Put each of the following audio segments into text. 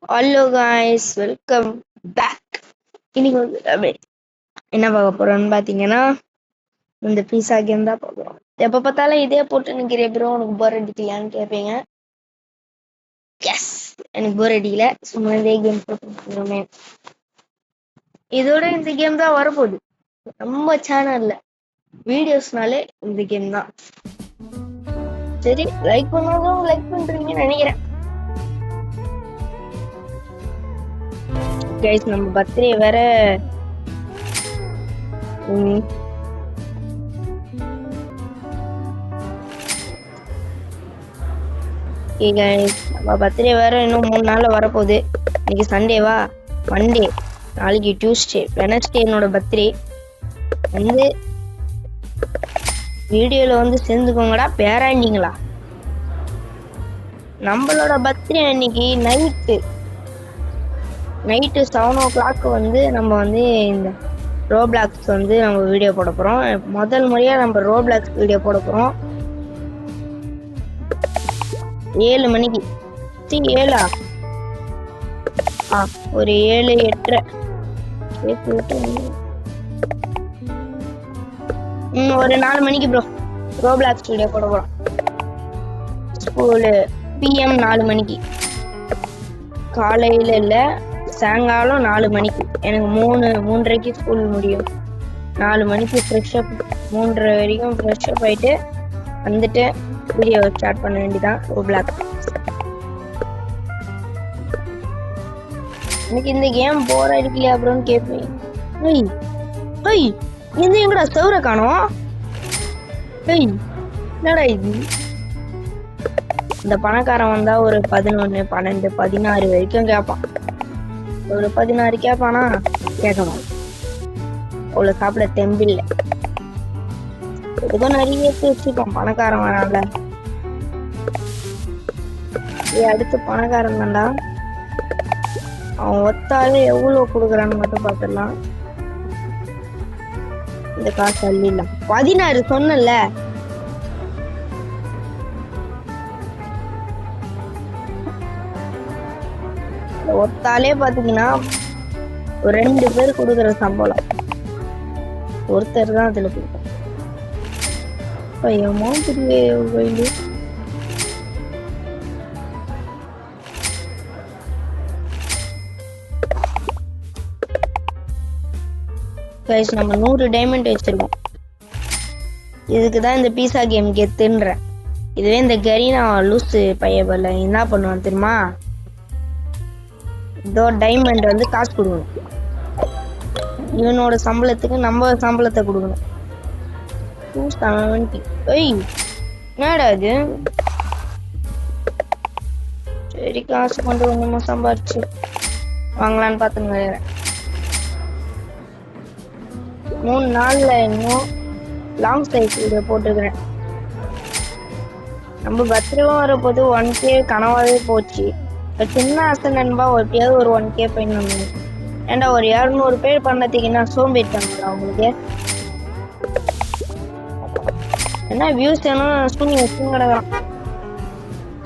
Hello guys, welcome back. இன்னைக்கு வந்து நம்ம என்ன பார்க்க போறோம்னு பார்த்தீங்கன்னா, இந்த பீஸா கேம் தான் பார்க்குறோம். எப்போ பார்த்தாலும் இதே போட்டு நிற்கிற ப்ரோ, உனக்கு போர் அடிக்கலையான்னு கேட்பீங்க. எஸ், எனக்கு போர் அடிக்கல, சும்மா இதே கேம் போட்டு. இதோட இந்த கேம் தான் வரப்போகுது நம்ம சேனல்ல. வீடியோஸ்னாலே இந்த கேம் தான். சரி, லைக் பண்ணாலும் லைக் பண்றீங்கன்னு நினைக்கிறேன். கைஸ், நம்ம பர்த்டே வேற நம்ம பர்த்டே வேற இன்னும் 3 நாள்ல வரப்போகுது. இன்னைக்கு சண்டேவா, மண்டே, நாளைக்கு டியூஸ்டே, வெனஸ்டே என்னோட பர்த்டே. வந்து வீடியோல வந்து சேர்ந்துக்கோங்கடா பேராண்டிங்களா. நம்மளோட பர்த்டே அன்னைக்கு நைட்டு 7 o'clock வந்து நம்ம வந்து இந்த ரோப்ளாக்ஸ் வந்து நம்ம வீடியோ போட போறோம். முதல் முறையா நம்ம ரோப்ளாக்ஸ் வீடியோ போட போறோம். 7 மணிக்கு. 7 ஒரு 7, 8:30 ஒரு 4 மணிக்கு ப்ரோ ரோப்ளாக்ஸ் வீடியோ போட போறோம். ஸ்கூலு PM 4 மணிக்கு, காலையில இல்ல, சாயங்காலம் 4 மணிக்கு. எனக்கு 3:30க்கு ஸ்கூல் முடியும். 4 மணிக்கு ஃப்ரெஷ் அப், 3:30 வரைக்கும் ஃப்ரெஷ் அப் ஆயிட்டு வந்துட்டு வீடியோ ஸ்டார்ட் பண்ண வேண்டியதான். ரோப்ளாக்ஸ். எனக்கு இந்த கேம் போர் அடிக்கலையா ப்ரோன்னு கேட்பேன். இந்த எங்கடா சவுர காணோம்? என்னடா இது? இந்த பணக்காரன் வந்தா ஒரு 11, 12, 16 வரைக்கும் கேட்பான். ஒரு 16 கேட்பானா? கேட்க மாட்டான். அவ்வளவு சாப்பிட தெம்பில்லை. ஏதோ நிறைய வச்சுப்பான் பணக்காரன் வரான்ல. அடுத்து பணக்காரன் தான்டா. அவன் ஒத்தாலே எவ்வளவு கொடுக்குறான்னு மட்டும் பார்த்துடலாம். இந்த காசு அள்ளிடலாம். 16 சொன்னல. ஒத்தாலே பாத்தீங்கன்னா ஒரு 2 பேர் கொடுக்குற சம்பளம் ஒருத்தர் தான் அதுல கொடுக்கும். நம்ம 100 டைமண்ட் வச்சிருக்கோம். இதுக்குதான் இந்த பீஸா கேம் கெத்துன்றேன். இதுவே இந்த கரீனா லூசு பையபல்ல என்ன பண்ணுவான் தெரியுமா? இதோ டைமண்ட் வந்து காசு கொடுக்கணும். இவனோட சம்பளத்துக்கு நம்ம சம்பளத்தை கொடுக்கணும். 270. என்னடா இது? சரி, காசு கொண்டு ஒண்ணுமா சம்பாரிச்சு வாங்கலான்னு பாத்துங்க. 3 நாள்ல இன்னும் லாங் சைஸ் வீடியோ போட்டுக்கிறேன். நம்ம பர்த்டேவும் வரப்போது 1K கனவாவே போச்சு. சின்ன ஆசை நண்பா, ஒருத்தையாவது ஒரு 1K பண்ணணும். ஏன்டா ஒரு 200 பேர் பண்ணதுக்கு என்ன சோம்பேறிட்டாங்களா உங்களுக்கு? என்ன வியூஸ் வேணும் சூனி வச்சு கிடக்குறான்.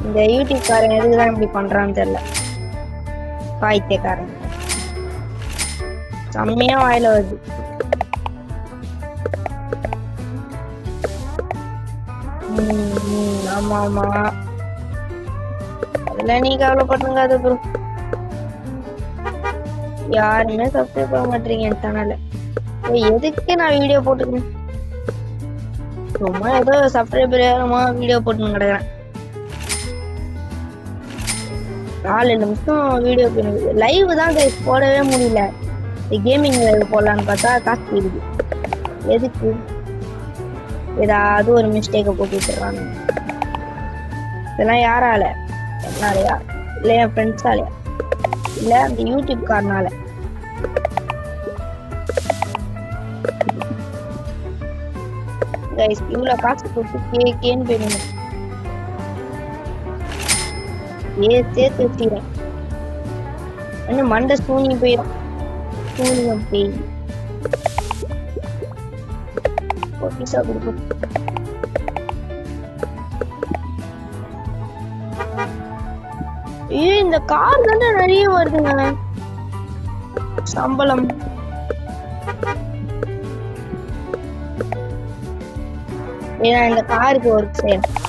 இந்த யூடியூப் காரன் எதுக்குதான் இப்படி பண்றான்னு தெரியல. பாய்த்தியக்காரன் செம்மையா வாயில வருது. ஆமா ஆமா, அதெல்லாம் நீ கவலைப்பட்டுங்காது ப்ரோ. யாருமே சப்ஸ்கிரைப் பண்ண மாட்டீங்க என் சேனல்ல. எதுக்கு நான் வீடியோ போட்டுக்கணும்? சும்மா ஏதோ சப்ஸ்கிரைபர் ஏறமா வீடியோ போட்டுன்னு கிடக்குறேன். 4 நிமிஷம் வீடியோ லைவ் தான் போடவே முடியல. கேமிங் லைவ் போடலான்னு பார்த்தா காசு போயிடுது. எதுக்கு? ஏதாவது ஒரு மிஸ்டேக்கை போட்டு வச்சிடறாங்க. இதெல்லாம் யாரால? என்னாலயா? இல்ல என் ஃப்ரெண்ட்ஸாலயா? இல்ல அந்த யூடியூப் காரனால? இவ்வளவு காசு போட்டு கேன்னு போயிடுங்க. சேர்த்து வச்சுக்கிறேன். இன்னும் மண்டை சூனி போயிடும். சூனியம் பேய். பீஸா கொடுக்கும். இந்த கார் தானே நிறைய வருதுங்க சம்பளம். இந்த காருக்கு ஒர்க் செய்யணும்.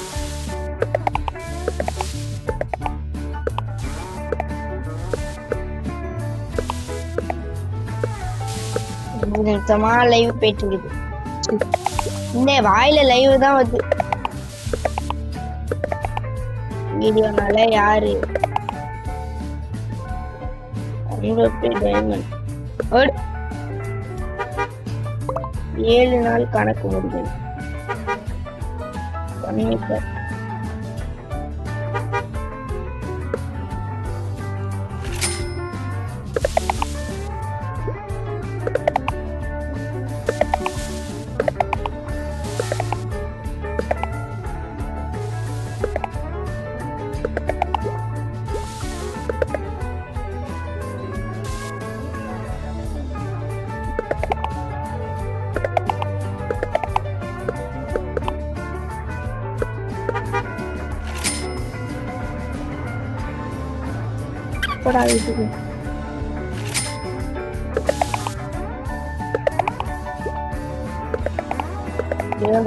நிமிஷமா லைவ் போயிட்டு இருக்குது. இந்த வாயில லைவ் தான் வருது. வீடியோனால யாரு டைமண்ட் 7 நாள் கணக்கு முடியும்.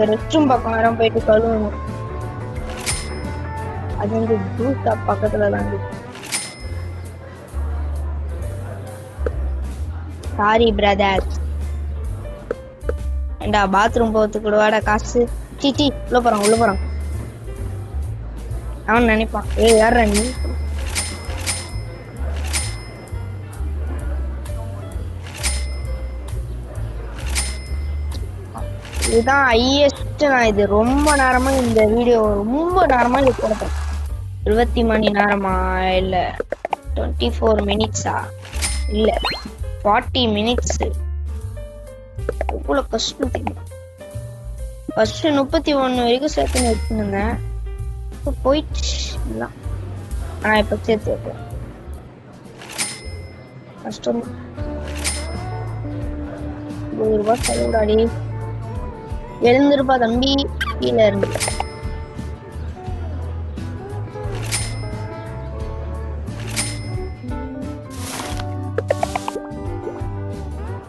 ரெஸ்ட் ரூம் பக்கம் நேரம் போயிட்டு கழுவணும். அது வந்து ஜூஸ் ஷாப் பக்கத்துல தான் இருக்கு. Sorry brother. ஏண்டா பாத்ரூம் போறதுக்கு கூட வாடா காசு. சீச்சி உள்ள போறான். அவன் நினைப்பான் யாரா நீ. இதுதான் ஹையஸ்ட். நான் இது ரொம்ப நேரமா இந்த வீடியோ இது போட்டேன். 20 மணி நேரமா இல்ல 24 மினிட்ஸா இல்ல 40 மினிட்ஸ். இவ்வளவு கஷ்டம் தெரியும். ஃபர்ஸ்ட் 31 வரைக்கும் சேர்த்து வச்சுருந்தேன். போயிடுச்சு எல்லாம். ஆனா இப்ப சேர்த்து வைப்பேன். கஷ்டம். 100 ரூபாய் செலவுடாடி. எழுந்திருப்பா தம்பி. கீழே இருந்து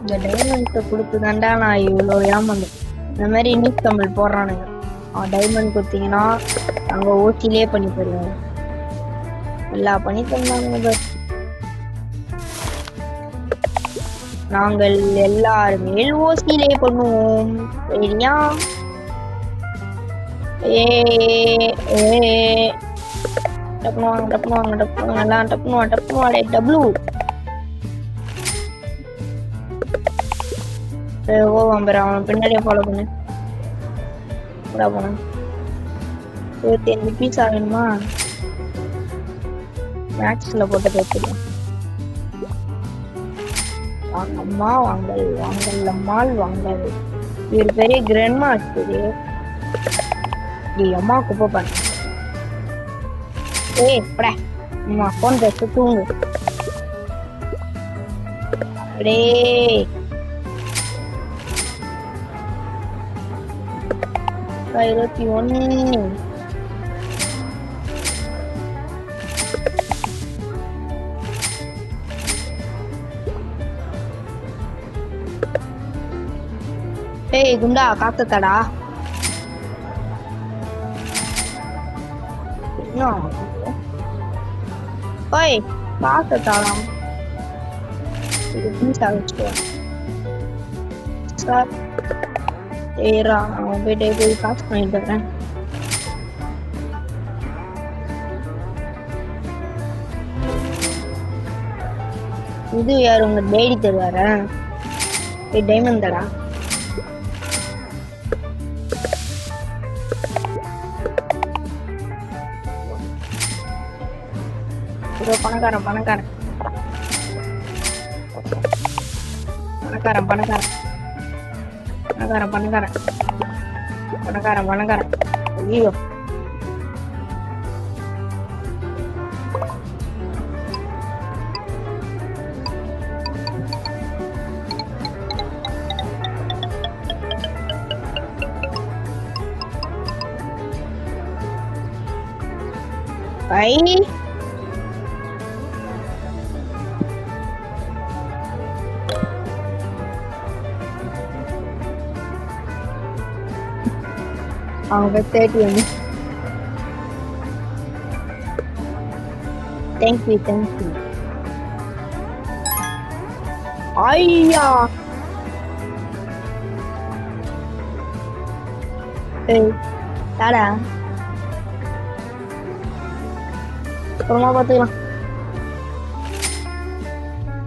இந்த டைமண்ட்ஸை கொடுத்துதாண்டா நான் இவ்வளோ ஏமாந்தேன். இந்த மாதிரி நியூஸ் தமிழ் போடுறானுங்க. டைமண்ட் கொடுத்தீங்கன்னா அங்கே ஓசிலே பண்ணி தருவாங்க. எல்லா பண்ணி தந்தாங்க. நாங்கள் எல்லாருமே ஓசிலே பண்ணுவோம். சரியா? அவன் பின்னாடியே ஃபாலோ பண்ணு. போன 25 பீஸ் ஆகணுமா? மேக்ஸ்ல போட்டு வச்சிருக்கேன். வாங்கம்மா வாங்கல் அம்மாள் வாங்கல். இவர் பெரிய கிராண்ட்மா ஆச்சு. அம்மா குப்பை பண்ண. படா அம்மா போன் பேச தூங்கு. அப்படியே 21. குண்டா காத்தடா. ஓய் காத்தடாலாம். இது பீஸ் ஆகிடுச்சு சார். ஏரா அவன் போய் காசு பண்ணிட்டு தரேன். இது யாரு உங்க டேடி தருவார? டைமண்ட் தடா. பணக்காரன் பணக்காரன் பணக்காரன் பணக்காரன் பணக்காரன் பணக்காரன் பணக்காரன் பணக்காரன். ஐயோ அவங்க 30 வந்து தேங்க்யூ தேங்க்யூ. ஐயா ஏய் தாடா அப்புறமா பார்த்துக்கலாம்.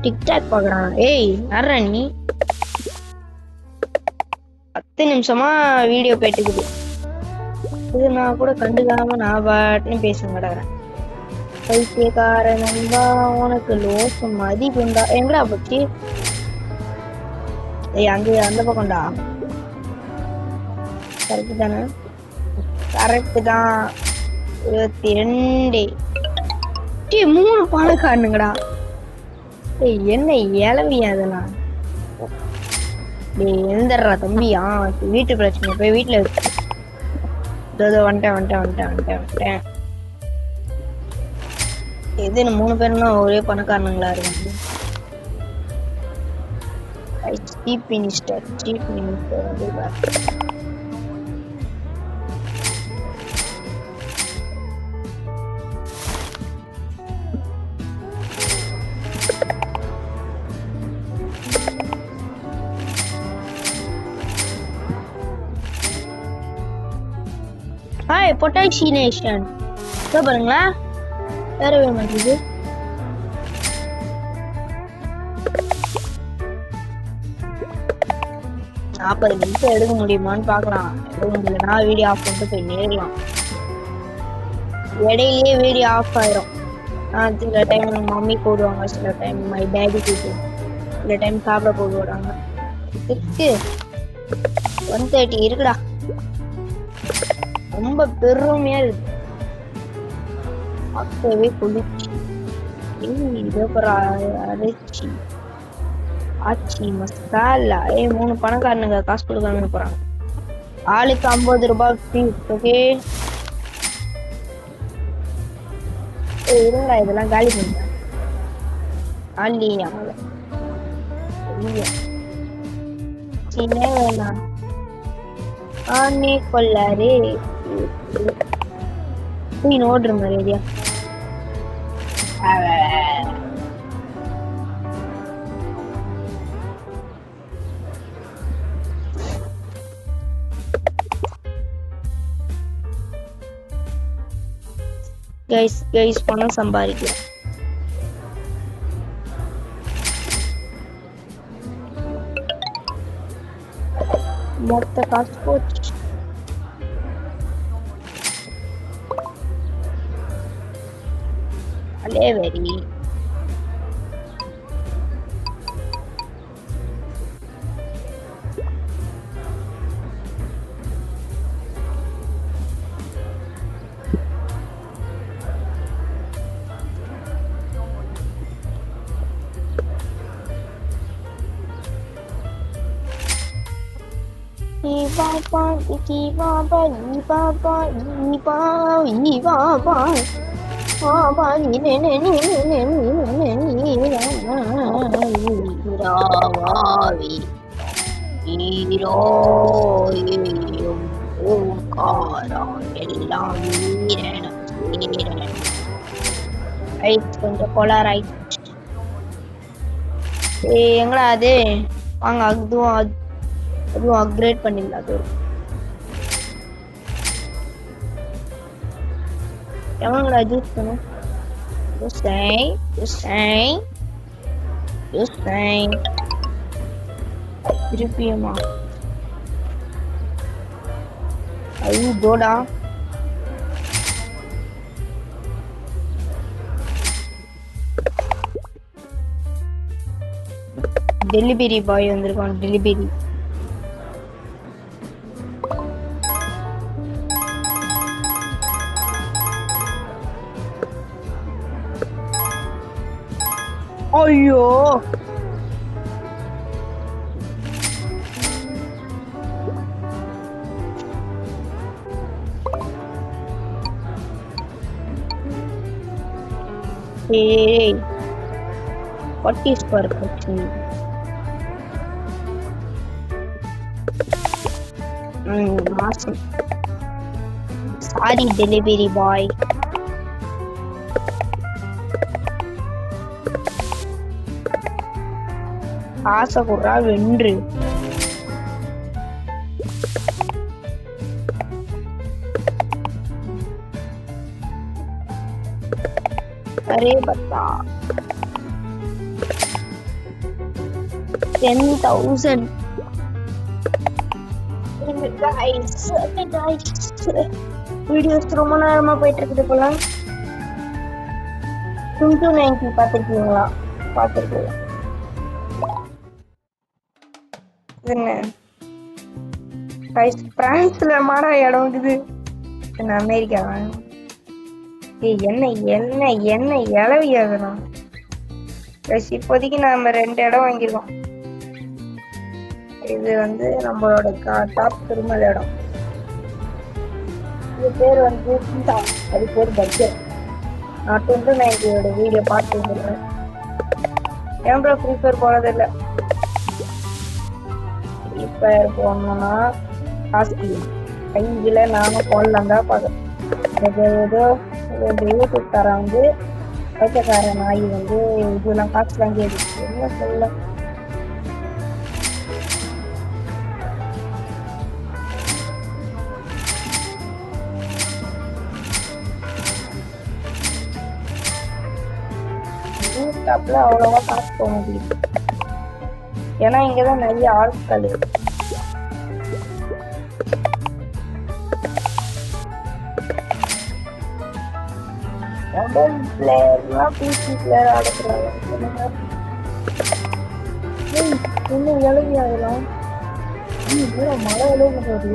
டிக்டாக் பார்க்குறான். ஏய் யாரா நீ? 10 நிமிஷமா வீடியோ போயிட்டுக்குது. இது நான் கூட கண்டுக்காம நான் பாட்டுன்னு பேச கிடக்குறேன். பைத்தியக்கார நண்பா உனக்கு லோசு மதிப்புண்டா. எங்கடா போச்சு? ஏய் அங்க அந்த பக்கம்டா. கரெக்டு தானே? கரெக்டு தான். 22. 3 பணக்காரனுங்கடா. ஏய் என்ன இளவியா அதெல்லாம்? டேய் எழுந்துடுறா தம்பியா. வீட்டு பிரச்சனை போய் வீட்டுல வந்துட்டேன். எது 3 பேருனா ஒரே பணக்காரனுங்களா இருக்கு. சீஃப் மினிஸ்டர் ஹாய் பொட்டாசினேஷன் பாருங்களா வேறவே மாட்டேங்குது. நாற்பது நிமிஷம் எடுக்க முடியுமான்னு பாக்கலாம். எடுக்க முடியலன்னா வீடியோ ஆஃப் பண்ணிட்டு போய் நேரலாம். இடையிலேயே வீடியோ ஆஃப் ஆயிரும். சில டைம் மம்மி போடுவாங்க, சில டைம் மை டேடி கூப்பிடுவாங்க, சில டைம் சாப்பிட போடுவாங்க. இருக்கு 130 இருக்குடா. ரொம்ப பெருமையா இருக்கு. அப்பவே குளிச்சு அரைச்சி ஆச்சி மசாலா. 3 பணக்காரனுங்க காசு கொடுக்காம போறாங்க. ஆளுக்கு 50 ரூபாய் ஃபீஸ். ஓகே இருங்க இதெல்லாம் காலி பண்ணுங்க. சின்ன வேணாம் ஆனே கொள்ளாரே ஓடுற மாதிரி கைஸ் பணம் சம்பாதிக்கலாம். மொத்த காசு போச்சு. அலேவரி கொஞ்சம் கொலாராய் எங்கடா அது வாங்க. அதுவும் அப்கிரேட் பண்ணிடலாம். அது எவங்கடா ஜூஸ் பண்ணும்? திருப்பியுமா ஐயோ ஜோடா. டெலிவரி பாய் வந்திருக்கான். டெலிவரி ஐயோ hey what is perfection? Awesome. Sorry delivery boy. காசை குடுறா வென்று. அரே பத்தா 10,000. வீடியோஸ் ரொம்ப நேரமா போயிட்டு இருக்குது போல. 290 பாத்துருக்கீங்களா? பாத்துருக்கீங்க என்ன பிரான்ஸ்ல மாடா இடம் இருக்குது. என்ன அமெரிக்காவா? என்ன என்ன என்ன இளவியாகணும். இப்போதைக்கு நாம 2 இடம் வாங்கிருக்கோம். இது வந்து நம்மளோட டாப் திருமல் இடம். இது பேர் வந்து சீதா, அது பேர் பட்ஜெட். நான் 290 வீடியோ பார்த்து வந்துருக்கேன். ஏன் ப்ரோ ஃப்ரீ ஃபயர் போனதில்லை? ஃப்ரீ ஃபயர் போனோம்னா காசு கையில் நானும் போடலாம் தான் பார்க்குறேன். ஏதோ இந்த யூடியூப் தர வந்து பைசக்கார நாய் வந்து இதெல்லாம் காசு வாங்கி எடுத்து என்ன சொல்ல. யூடியூப்ல அவ்வளவா காசு போக முடியுது. ஏன்னா இங்கதான் நிறைய ஆட்கள் மொபைல் பிளேயர்லாம் பிசி பிளேயர் ஆடுறாங்க. இன்னும் எழுதி ஆகலாம். மழை எழுத போகுது.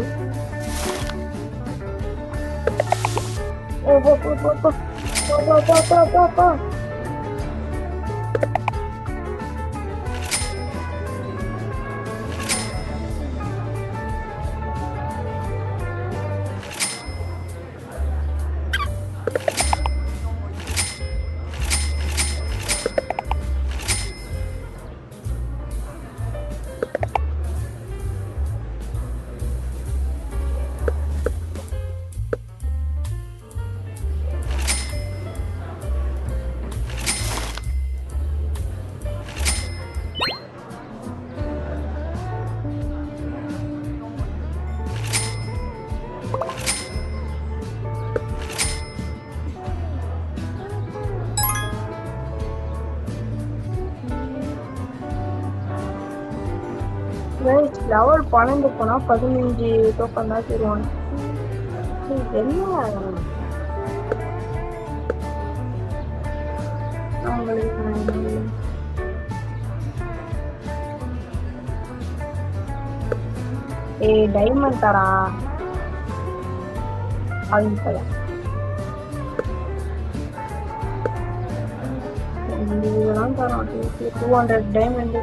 லெவல் 12 போனா 15 டோக்கன் தான் தருவாங்க. என்ன டைமண்ட் தரா இதெல்லாம் தரோம். 200 டைமண்ட்,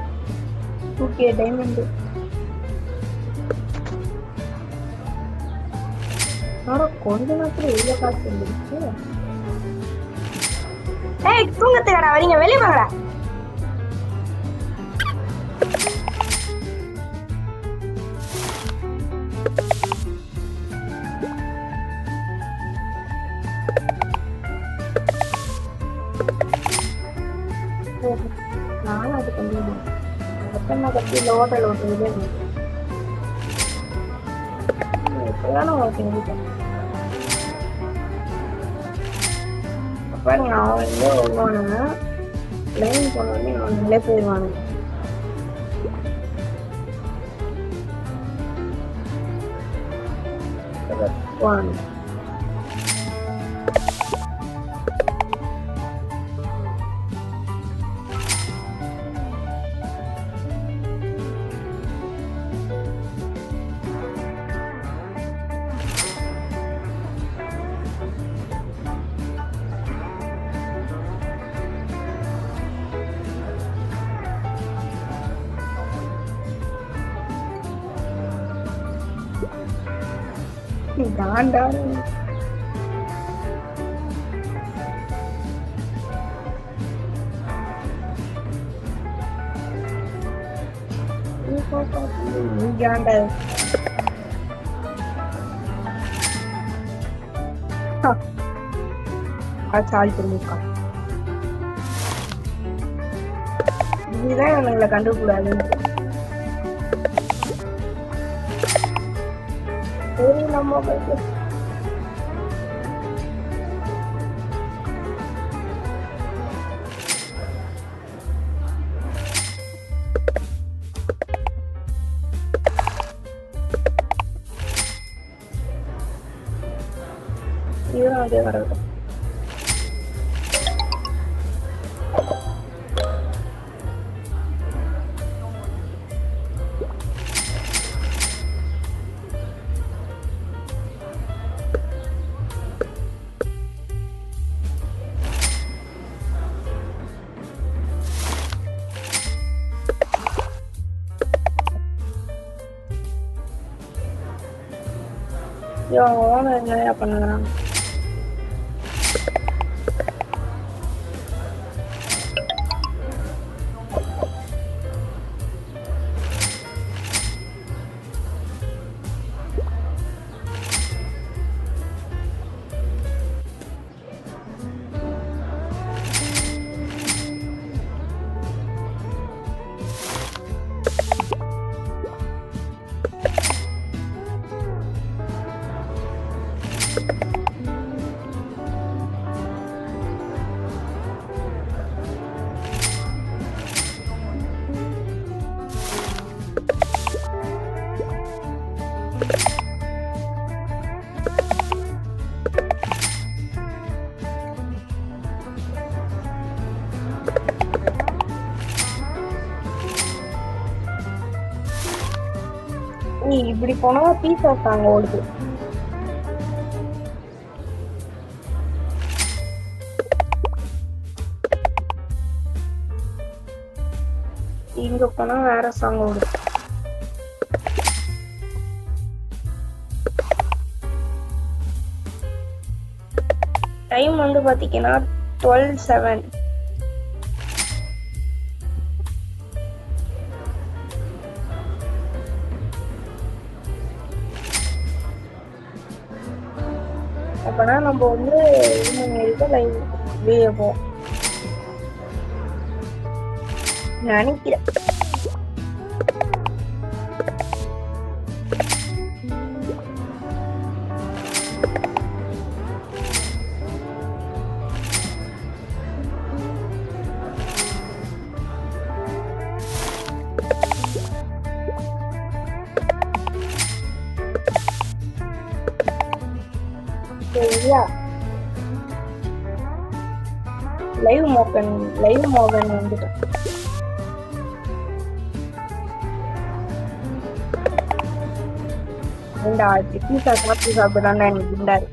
2K டைமண்ட். கொஞ்ச நேரத்துல எவ்வளவு காசு வந்துருச்சு. தூங்கத்துக்கடா வரீங்க, வெளியே வாங்கடா. நானும் அது கொஞ்சம் கட்டி ஹோட்டல் ஓட்டுறதே பாருங்க. அவன் வந்து வருவானுங்க, லைன் போனோடனே அவங்களே போயிடுவானுங்க. போவானுங்க. சால்ட் முக்கா. இதுதான் எங்களை கண்டுக்கூடாதுன்னு. சரி நம்ம போயிட்டு இவரும் அதே வரது. என்னையா பண்ணுறான்? இப்படி போனா பீஸா தாங்க ஓடுது. இங்க போனா வேற சாங் ஓடுது. டைம் வந்து பாத்தீங்கன்னா 12:07. அப்பனா நம்ம வந்து லைவ் வெளியே போவோம் நினைக்கிறேன். சரியா? லைவ் மோகன் வந்துட்டேன். பீஸா சாப்பிட்டு சாப்பிடலாம் எனக்கு குண்டாரு.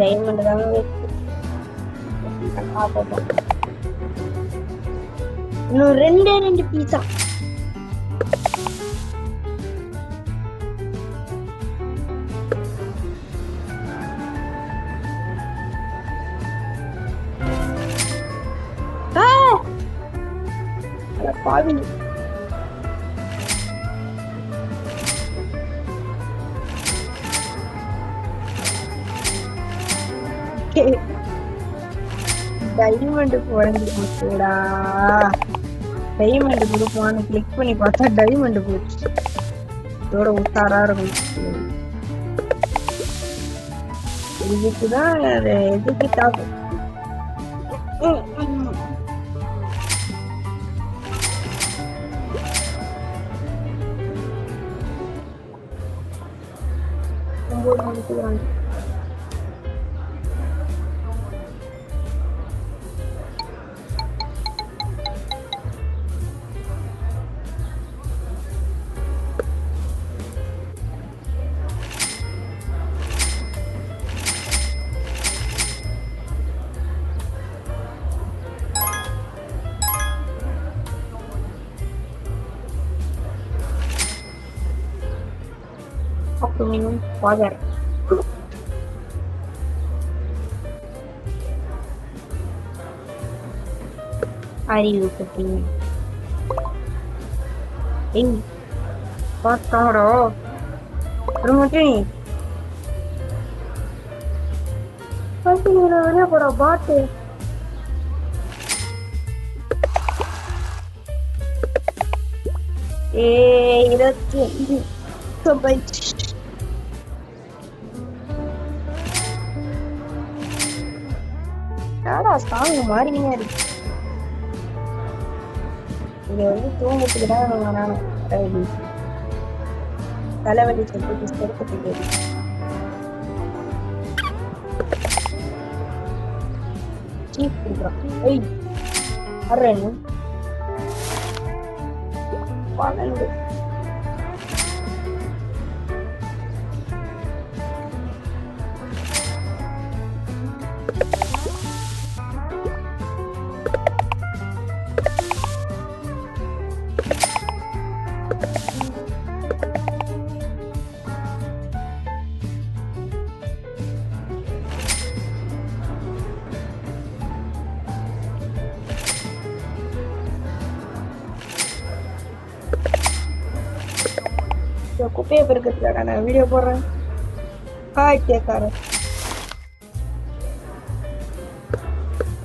டைமண்ட் தாங்க இன்னும் ரெண்டு பீஸா. பாவி டைமண்ட் குறைஞ்சு போச்சுடா. டைமண்ட் கொடுப்பான்னு கிளிக் பண்ணி பார்த்தா டைமண்ட் போச்சு. இதோட உஷாரா இருக்கும். இதுக்குதான் எதுக்கு top aku minum water. Ariu kuping. Ini, kotor. Rumah ini. வெளியே போற பாட்டு. ஏ 25 சாங் மாறினே இருக்கு. இங்க வந்து தூங்கத்துக்கு தான் நான் தலைவலி சொல்லிட்டு செருப்பத்துக்கு சீப் கொடுக்குறான். ஏய் அறன்னு 12. குப்பையை பெருக்கிறதுலடா நான் வீடியோ போடுறேன். ஹாய் கேட்காரு.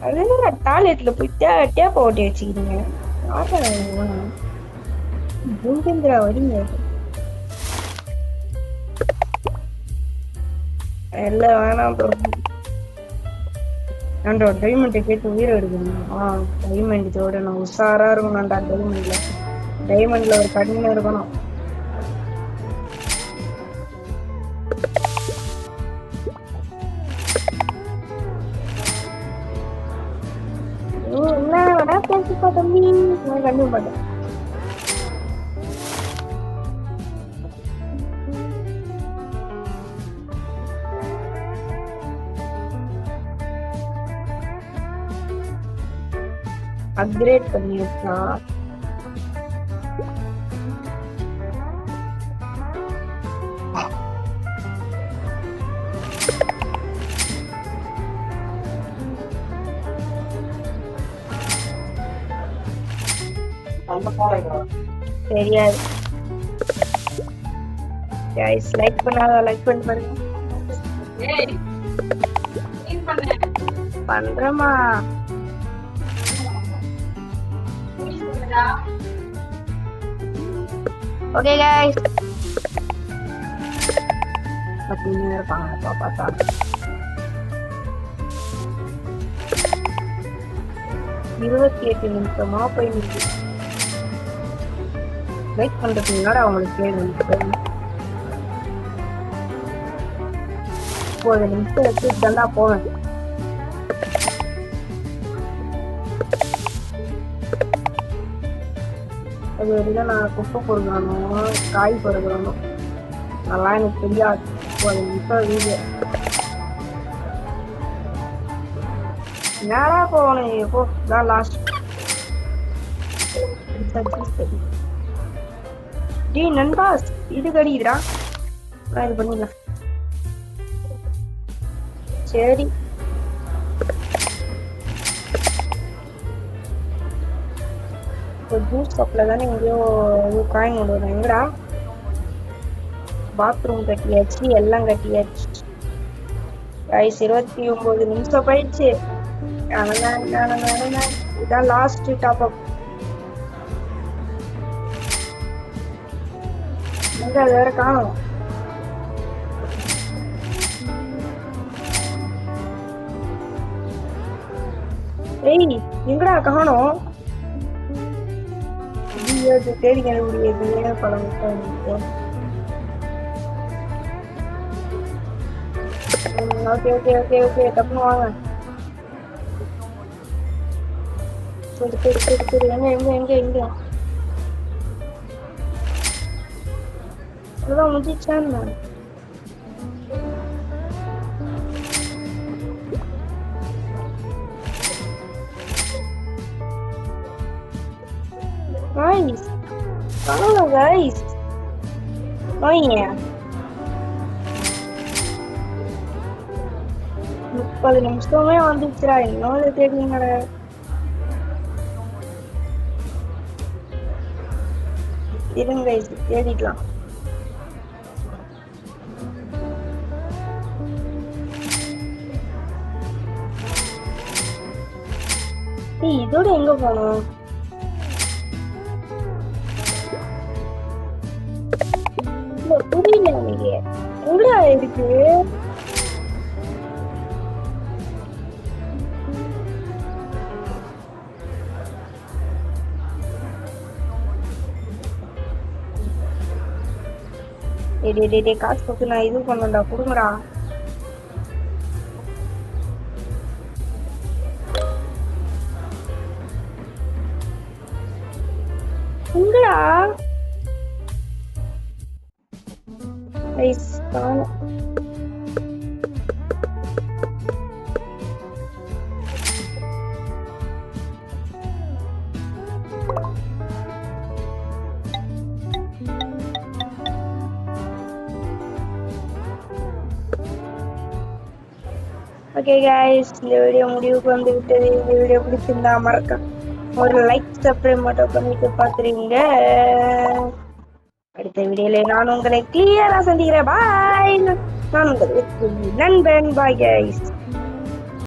அது என்ன டாய்லெட்ல போய் டேப்பை ஓட்டி வச்சுக்கிறீங்க? பூங்கேந்திரா வரீங்க எல்லாம் வேணாம் ப்ரோ. நான்டா டைமண்டை கேட்டு உயிரை எடுக்கணும். டைமண்ட் இதோட நான் உஷாரா இருக்கணும்டா. டைமண்ட்ல ஒரு கண்ணு இருக்கணும். தம்பி நான் கண்டு மாட்டேன். அப்கிரேட் பண்ணிருக்கா? தெரியாது. गाइस லைக் பண்ணாத லைக் பண்ணி பாருங்க. ஏய் க்ளீன் பண்றேமா. ஓகே गाइस பத்தினே இருப்பாங்க பாப்பா. இருபத்தி 8 நிமிஷமா போயிருக்கு. லைக் பண்றதுக்கு முன்னாடி அவங்களுக்கு கேள்வி 30 நிமிஷம் வச்சு தந்தா போவேன். அது வரைக்கும் நான் குப்பை பொறுக்கணும், காய் பொறுக்கணும், நல்லா எனக்கு தெரியாது. 30 நிமிஷம் வீடியோ நேரா போகணும். எப்போ தான் லாஸ்ட் டி நண்பா இது கடிக்குதுடா. நான் இது பண்ணிடலாம். சரி ஜூஸ் கப்பில் தானே எங்கேயோ காயின் கொண்டு வரேன். எங்கடா? பாத்ரூம் கட்டியாச்சு, எல்லாம் கட்டியாச்சு. 29 நிமிஷம் போயிடுச்சு. இதான் லாஸ்ட் டாப் அப். எங்க அது வேற காணும். ஏய் எங்கடா காணோம்? தேடி முடியாது படம். ஓகே ஓகே ஓகே ஓகே டப்புனு வாங்க. சரி சரி சரி சரி எங்க எங்க எங்க எங்க அதுதான் முடிச்சான். Guys, follow guys. Oh yeah. 30 நிமிஷமே வந்துச்சுடா. இன்னொரு தேடிங்கடா. இருங்க guys தேடிக்கலாம். இதோட எங்க போனோம்? புரியல எனக்கு. எங்கடா இருக்கு? காசு போட்டு நான் இது பண்ணடா, கொடுங்கடா. எங்கடா காணும்? ஓகே गाइस, இந்த வீடியோ முடிவுக்கு வந்து விட்டது. இந்த வீடியோ பிடிச்சிருந்தா மறக்காம ஒரு லைக் சப்ஸ்கிரைப் மட்டும் பண்ணிட்டு பாத்துறீங்க. அடுத்த வீடியோல நான் உங்களை கிளியரா சந்திக்கிறேன். பாய். நான் உங்களுக்கு நண்பன். பாய் गाइस.